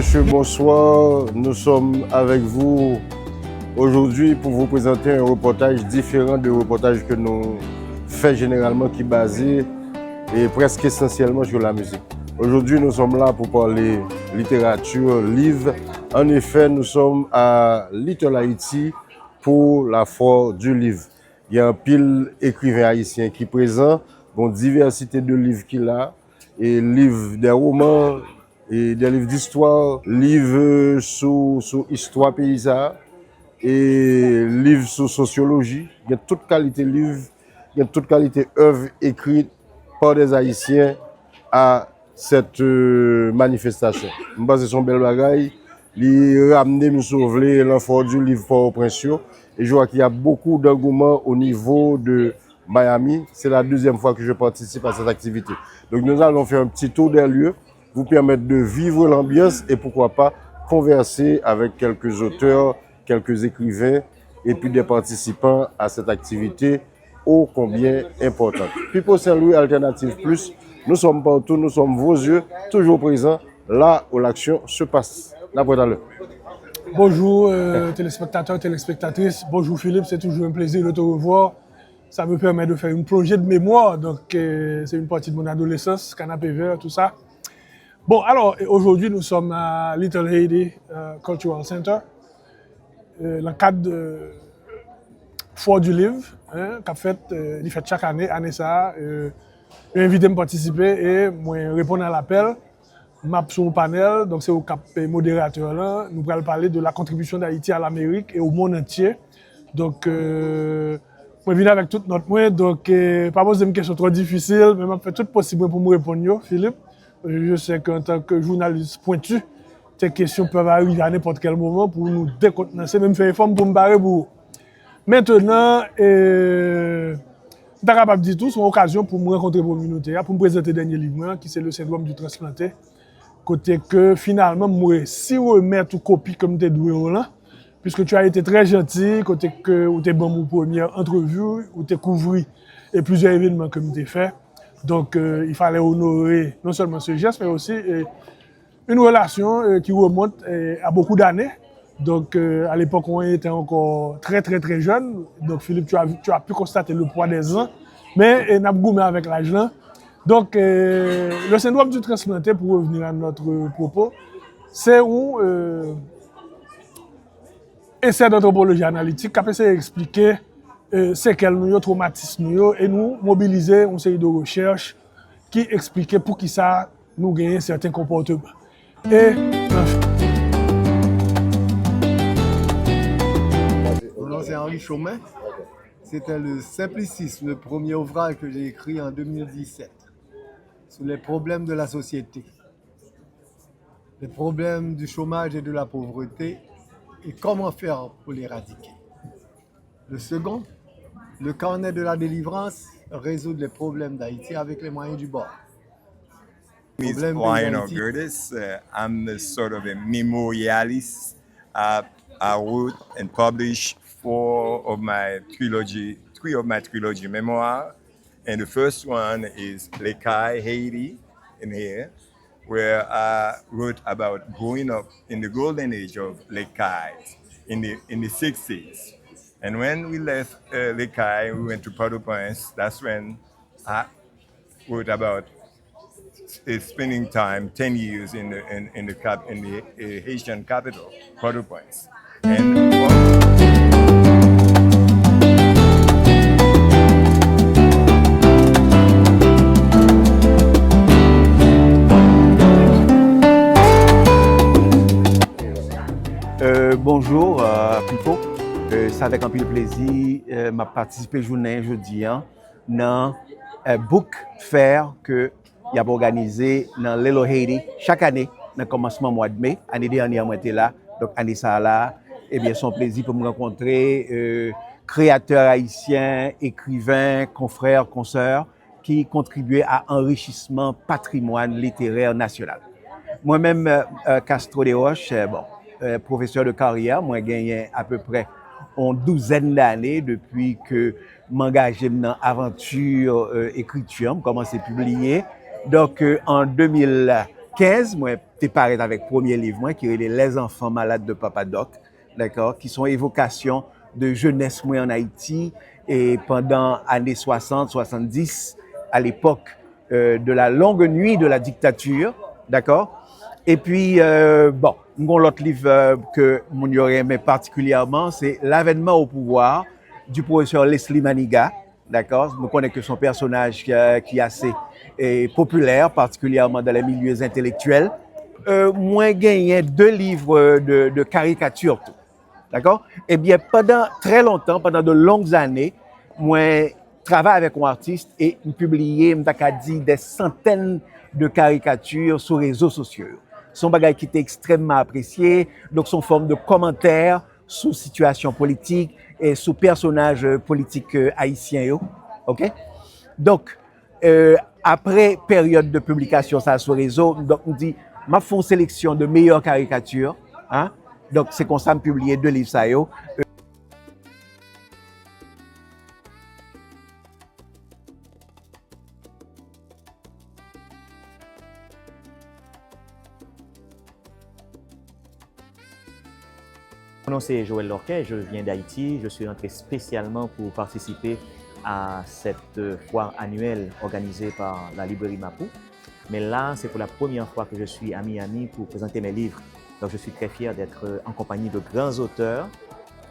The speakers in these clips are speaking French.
messieurs, bonsoir. Nous sommes avec vous aujourd'hui pour vous présenter un reportage différent du reportage que nous faisons généralement, qui est basé et presque essentiellement sur la musique. Aujourd'hui, nous sommes là pour parler littérature, livre. En effet, nous sommes à Little Haïti pour la foire du livre. Il y a un pile écrivain haïtien qui est présent, une diversité de livres qu'il a, et livres des romans, et des livres d'histoire, livres sur histoire paysanne et livres sur sociologie. Il y a toute qualité de livres, il y a toute qualité d'œuvres écrites par des Haïtiens à cette manifestation. Je pense que c'est son bel bagaille. Il a ramené nous sauver l'enfant du livre Port-au-Prince. Et je vois qu'il y a beaucoup d'engouement au niveau de Miami. C'est la deuxième fois que je participe à cette activité. Donc nous allons faire un petit tour des lieux, vous permettre de vivre l'ambiance et pourquoi pas converser avec quelques auteurs, quelques écrivains et puis des participants à cette activité ô combien importante. Pipo Saint-Louis Alternative Plus, nous sommes partout, nous sommes vos yeux, toujours présents là où l'action se passe. Bonjour téléspectateurs, téléspectatrices. Bonjour Philippe, c'est toujours un plaisir de te revoir. Ça me permet de faire une plongée de mémoire. Donc c'est une partie de mon adolescence, canapé vert, tout ça. Bon, alors aujourd'hui nous sommes à Little Haiti Cultural Center, dans le cadre de Foire du Livre, il fait chaque année ça. J'ai invité à me participer et moi répondre à l'appel. Map sur le panel, donc c'est au cap modérateur là. Nous allons parler de la contribution d'Haïti à l'Amérique et au monde entier. Donc, moi je viens avec toute notre moyen, donc pas besoin de me question trop difficile, mais je fais tout possible pour me répondre, Philippe. Je sais qu'en tant que journaliste pointu, tes questions peuvent arriver à n'importe quel moment pour nous décontenancer, même faire une forme pour me barrer pour. Maintenant, je suis capable de dire tout, c'est une occasion pour me rencontrer pour une minute, pour me présenter le dernier livre, qui c'est le syndrome du transplanté. Côté que finalement, moi, si on met tout copie comme tu es doué là, puisque tu as été très gentil, côté que tu es bon pour première entrevue, où tu as couvert et plusieurs événements que tu as fait. Donc, il fallait honorer non seulement ce geste, mais aussi une relation qui remonte à beaucoup d'années. Donc, à l'époque, on était encore très, très, très jeune. Donc, Philippe, tu as pu constater le poids des ans, mais on a goûté avec l'âge là. Donc, le syndrome du transplanté, pour revenir à notre propos, c'est un essai d'anthropologie analytique qui a essayé d'expliquer ce qu'est le traumatisme et nous mobiliser une série de recherches qui expliquaient pour qui ça nous gagne certains comportements. Et Mon nom c'est Henri Chaumin. C'était le Simplicisme, le premier ouvrage que j'ai écrit en 2017. Sur les problèmes de la société, les problèmes du chômage et de la pauvreté et comment faire pour l'éradiquer. Le second, le carnet de la délivrance, résoudre les problèmes d'Haïti avec les moyens du bord. It's Lionel Curtis. I'm a sort of a memorialist. I wrote and published three of my trilogy memoirs. And the first one is Lekai, Haiti, in here, where I wrote about growing up in the golden age of Lekai in the 60s. And when we left Lekai, we went to Port-au-Prince. That's when I wrote about spending time 10 years in the Haitian capital, Port-au-Prince. Bonjour, Pipo. C'est avec un peu de plaisir que je participe aujourd'hui dans un book fair que il a organisé dans Little Haiti chaque année, dans le commencement du mois de mai. L'année dernière, moi j'étais là, donc année ça là, eh bien, c'est un plaisir pour me rencontrer créateurs haïtiens, écrivains, confrères, consoeurs qui contribuaient à l'enrichissement patrimoine littéraire national. Moi-même, Castro de Roche, professeur de carrière, moi j'ai gagné à peu près une douzaine d'années depuis que m'engager dans l'aventure écriture, commencé à publier. Donc en 2000 2015, moi, t'es pareil avec premier livre, moi, qui est Les enfants malades de Papa Doc, d'accord, qui sont évocations de jeunesse, moi, en Haïti, et pendant années 60, 70, à l'époque de la longue nuit de la dictature, d'accord. Et puis, bon, l'autre livre que mon y aurait aimé particulièrement, c'est L'avènement au pouvoir du professeur Leslie Maniga, d'accord. Je me connais que son personnage qui est assez populaire, particulièrement dans les milieux intellectuels. Moi, gagné 2 livres de caricatures, d'accord. Eh bien, pendant très longtemps, pendant de longues années, moi, travaille avec un artiste et publié, dit des centaines de caricatures sur les réseaux sociaux. Son bagage qui était extrêmement apprécié, donc son forme de commentaires sur situation politique et sur personnages politiques haïtiens. Ok? Donc, après période de publication ça sur réseau, donc on dit, m'a fait une sélection de meilleures caricatures, hein? Donc c'est comme ça me publié 2 livres ça yo. Mon nom c'est Joël Lorquet, je viens d'Haïti. Je suis entré spécialement pour participer à cette foire annuelle organisée par la librairie Mapou. Mais là, c'est pour la première fois que je suis à Miami pour présenter mes livres. Donc je suis très fier d'être en compagnie de grands auteurs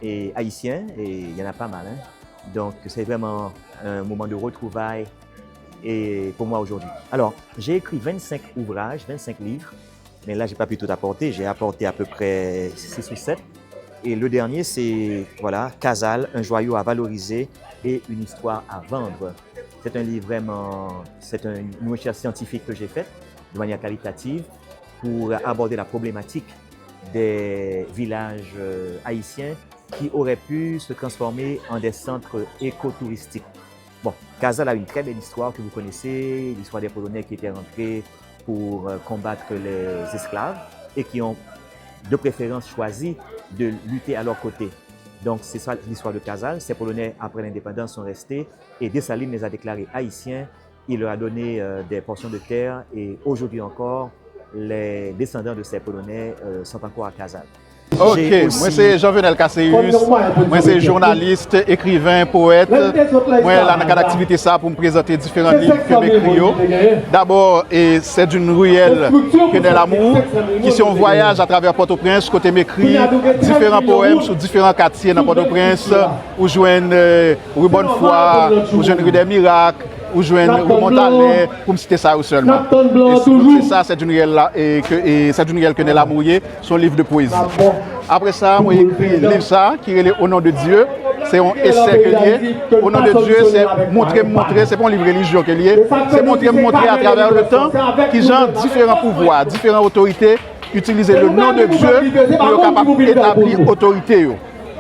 et haïtiens, et il y en a pas mal. Donc c'est vraiment un moment de retrouvailles et pour moi aujourd'hui. Alors, j'ai écrit 25 ouvrages, 25 livres, mais là, j'ai pas pu tout apporter. J'ai apporté à peu près 6 ou 7. Et le dernier, c'est voilà, Casal, un joyau à valoriser et une histoire à vendre. C'est un livre vraiment, c'est une recherche scientifique que j'ai faite de manière qualitative pour aborder la problématique des villages haïtiens qui auraient pu se transformer en des centres écotouristiques. Bon, Casal a une très belle histoire que vous connaissez, l'histoire des Polonais qui étaient rentrés pour combattre les esclaves et qui ont de préférence choisi de lutter à leur côté. Donc c'est ça l'histoire de Casal. Ces Polonais, après l'indépendance, sont restés et Dessalines les a déclarés haïtiens. Il leur a donné des portions de terre et aujourd'hui encore, les descendants de ces Polonais sont encore à Casal. Ok, moi c'est Jean-Venel Casséus, moi c'est journaliste, écrivain, poète. Moi là dans l'activité ça pour me présenter différents livres que j'écris. D'abord, c'est d'une ruelle que de l'amour, qui c'est un voyage à travers Port-au-Prince, côté m'écrit différents poèmes sur différents quartiers dans Port-au-Prince, où joignent rue Bonnefoy, où joignent rue des Miracles, où joignent rue Montalet, pour me citer ça seulement. C'est ça, c'est d'une ruelle là, et c'est d'une ruelle que de l'amour, son livre de poésie. Après ça, moi j'ai écrit un livre ça, qui est Au nom de Dieu. C'est un essai que lié. Au nom de Dieu, c'est montrer, c'est pas un livre religieux que lié. C'est montrer à travers le temps qui genre différents pouvoirs, différentes autorités utiliser le nom de Dieu pour être capable d'établir autorité.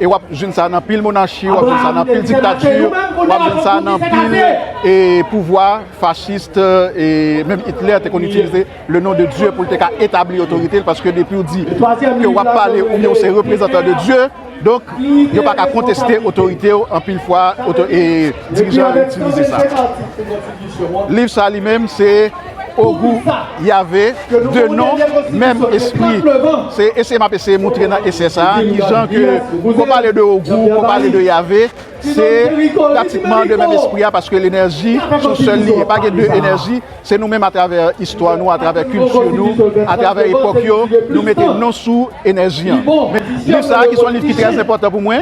Et wap jwen ça dans pile monarchie, wap jwen ça dans pile dictature, wap jwen ça dans pile pouvoir fasciste et même Hitler te qu'on utilisé le nom de Dieu pour établir autorité parce que depuis on dit que wap parler ou bien c'est représentant de Dieu. Donc, il n'y a pas qu'à contester l'autorité en pile fois et dirigeants utiliser ça. Le livre ça lui-même, c'est Au goût Yahvé, de nom, même esprit. C'est essayer de montrer dans l'essai ça, qui genre que pour parler de Au goût, pour parler de Yahvé, c'est pratiquement le même esprit parce que l'énergie, sont seul lié. Il n'y a pas que deux énergies, c'est nous-mêmes à travers l'histoire, nous, à travers la culture, nous, à travers l'époque, nous mettons non sous énergie. Mais ça, qui sont des livres qui sont très importants pour moi,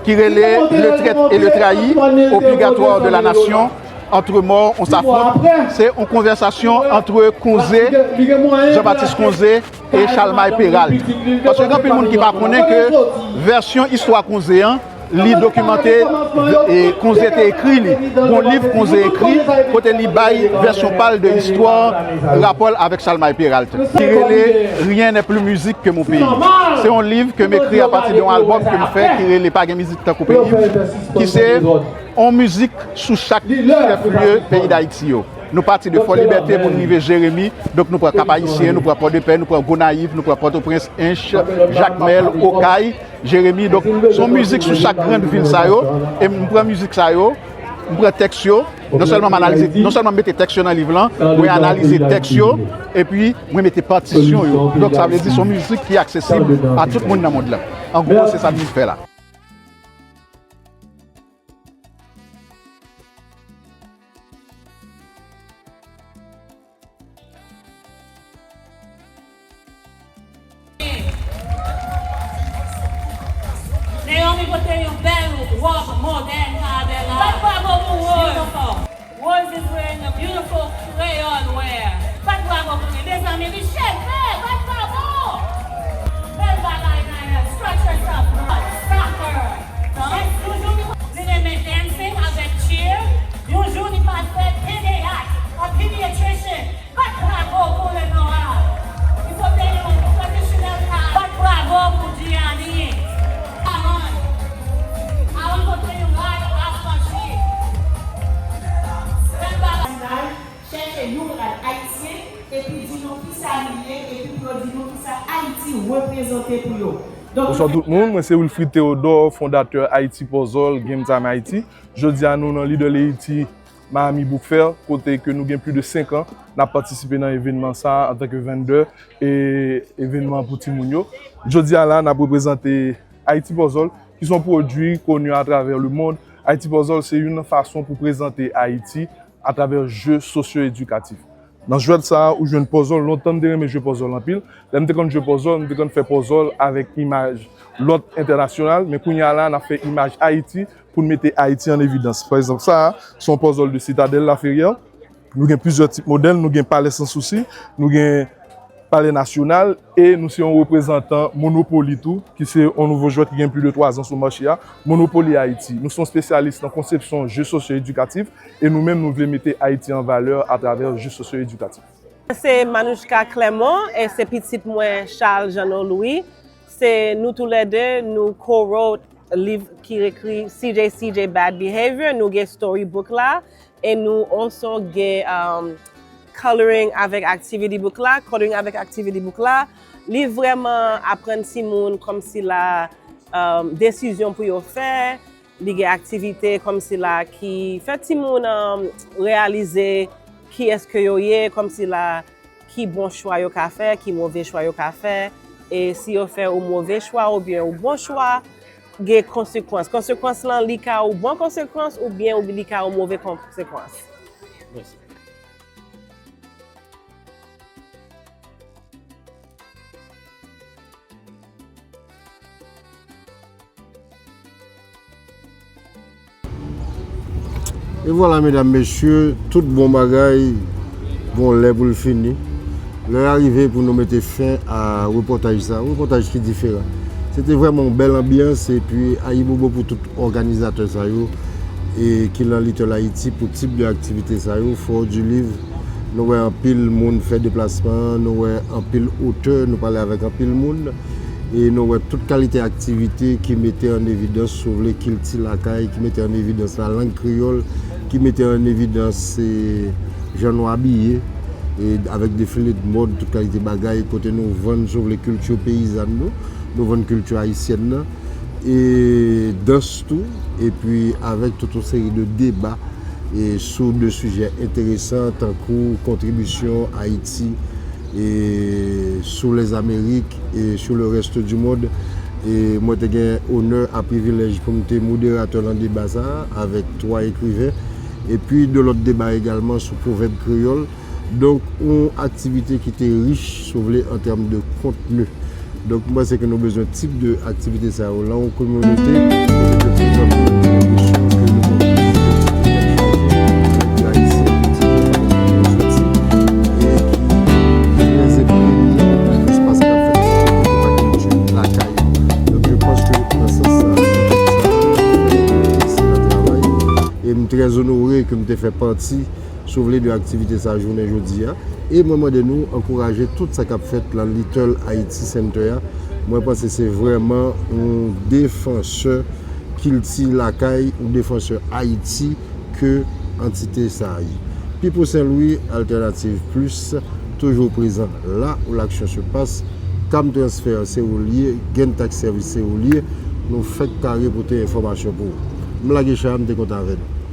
qui relaient le traite et le trahi, obligatoire de la nation. Entre morts, on s'affronte. C'est une conversation entre Conzé, Jean-Baptiste Conzé et Chalmaille Péral. Parce que quand il y a des gens qui ne connaissent pas que version histoire Conzé, livre documenté et Conzé était écrit, mon livre Conzé écrit, côté li version parle de l'histoire, rapport avec Chalmaille Péral. Rien n'est plus musique que mon pays. C'est un livre que j'écris à partir d'un album que je fais qui n'est pas de musique dans le pays, qui c'est en musique sous chaque chef-lieu pays d'Haïti. Nous partons de Fort Liberté pour arriver Jérémy, donc nous prenons Cap-Haïtien, nous prenons Port-de-Paix, nous prenons Gonaïve, nous prenons Port-au-Prince, Inche, Jacmel, Okaï, Jérémy. Donc son musique sous chaque grande ville, ça, et nous prenons musique, ça, nous prenons texte, non seulement mettre texte dans le livre là, mais analyser texte et puis moi mettre partition yo. Donc ça veut dire son musique qui est accessible à tout le monde dans le monde là. En gros, c'est ça que je fais là. Naomi Botelho Bell walk more than beautiful. Rose is wearing a beautiful crayon wear. Pas de bravo pour les amis Michel, pas de bravo. Belle bagaille, stretch yourself, soccer. Vous dancing avec cheer. Bonjour, n'est pas fait pédiatre, un pediatrician. Pas de bravo pour les noirs. Il faut bien un professionnel. Pas de bravo pour Gianni. Cherchez nous à Haïti et puis dis-nous qui ça lié et puis dis-nous qui ça Haïti représenté pour vous. Bonsoir tout le monde, moi c'est Wilfried Théodore, fondateur Haïti Puzzle, Game Time Haïti. Je dis à nous dans l'île de l'Haïti, Miami Book Fair, côté que nous avons plus de 5 ans, nous avons participé dans l'événement ça en tant que vendeur et événement pour Timounio. Je dis à là, nous avons représenté Haïti Puzzle, qui sont produits connus à travers le monde. Haïti Puzzle, c'est une façon pour présenter Haïti à travers jeux socio-éducatifs. Dans ce jeu de ça, où je joue un puzzle, longtemps de mes jeux puzzle en pile. Là, quand je joue puzzle, je fais puzzle avec image l'autre international, mais quand il y a là, on a fait image Haïti pour mettre Haïti en évidence. Par exemple, ça, son puzzle de Citadelle La Ferrière. Nous avons plusieurs types de modèles, nous avons Palais Sans Souci, nous avons Palais National et nous sommes représentants Monopoly tout, qui est un nouveau joueur qui a plus de 3 ans sur le marché, Monopoly Haïti. Nous sommes spécialistes en conception de jeux socio-éducatifs et nous-mêmes nous voulons mettre Haïti en valeur à travers les jeux socio-éducatifs. C'est Manouchka Clément et c'est petit moi Charles Jeannot Louis. C'est nous tous les deux, nous co-wrote un livre qui écrit CJ Bad Behavior, nous avons storybook là et nous aussi avons coloring avec activity book là, li vraiment apprendre si moun comme si la décision pour yo faire, li activité comme si la qui fait si moun réaliser qui est-ce que yo yé, comme si la qui bon choix yo ka faire, qui mauvais choix yo ka faire et si yo fait un mauvais choix ou bien un bon choix, gen conséquences. Conséquences là li ka ou bon conséquence ou bien ou li ka ou mauvais conséquence. Merci. Et voilà, mesdames, messieurs, tout bon bagaille, bon lait pour le finir. L'heure arrivée pour nous mettre fin à un reportage qui est différent. C'était vraiment une belle ambiance et puis Aïbobo pour tout organisateur et qui dans Little Haïti pour type d'activité ça faut du livre. Nous voyons un pile monde fait déplacement, nous voyons un pile auteur, nous parlons avec un pile monde. Et nous avons toute qualité d'activité qui mettait en évidence sur les cultures lakaï, qui mettait en évidence la langue créole, qui mettait en évidence les gens habillés et avec des filets de mode, toute qualité de bagaille, côté nous vendons sur les cultures paysannes, nous vendons culture haïtienne et danse tout, et puis avec toute une série de débats et sur des sujets intéressants, tant que contribution à Haïti et sur les Amériques et sur le reste du monde. Et moi, j'ai eu l'honneur et privilège pour être modérateur dans le débat avec 3 écrivains. Et puis de l'autre débat également sur le proverbe créole. Donc, une activité qui était riche en termes de contenu. Donc, moi, c'est que nous avons besoin de type d'activité là en communauté. Très honoré que nous fait partie sur les 2 activités sa journée aujourd'hui. Et moi de nous encourager tout ça qu'a fait dans Little Haïti Center. Moi je pense que c'est vraiment un défenseur Kilti Lakaï, un défenseur Haïti que entité ça. Puis pour Saint-Louis, Alternative Plus, toujours présent là où l'action se passe. Cam transfert c'est au lieu, gain tax service c'est au lieu. Nous faisons carré pour tes informations pour vous. Je suis content avec vous.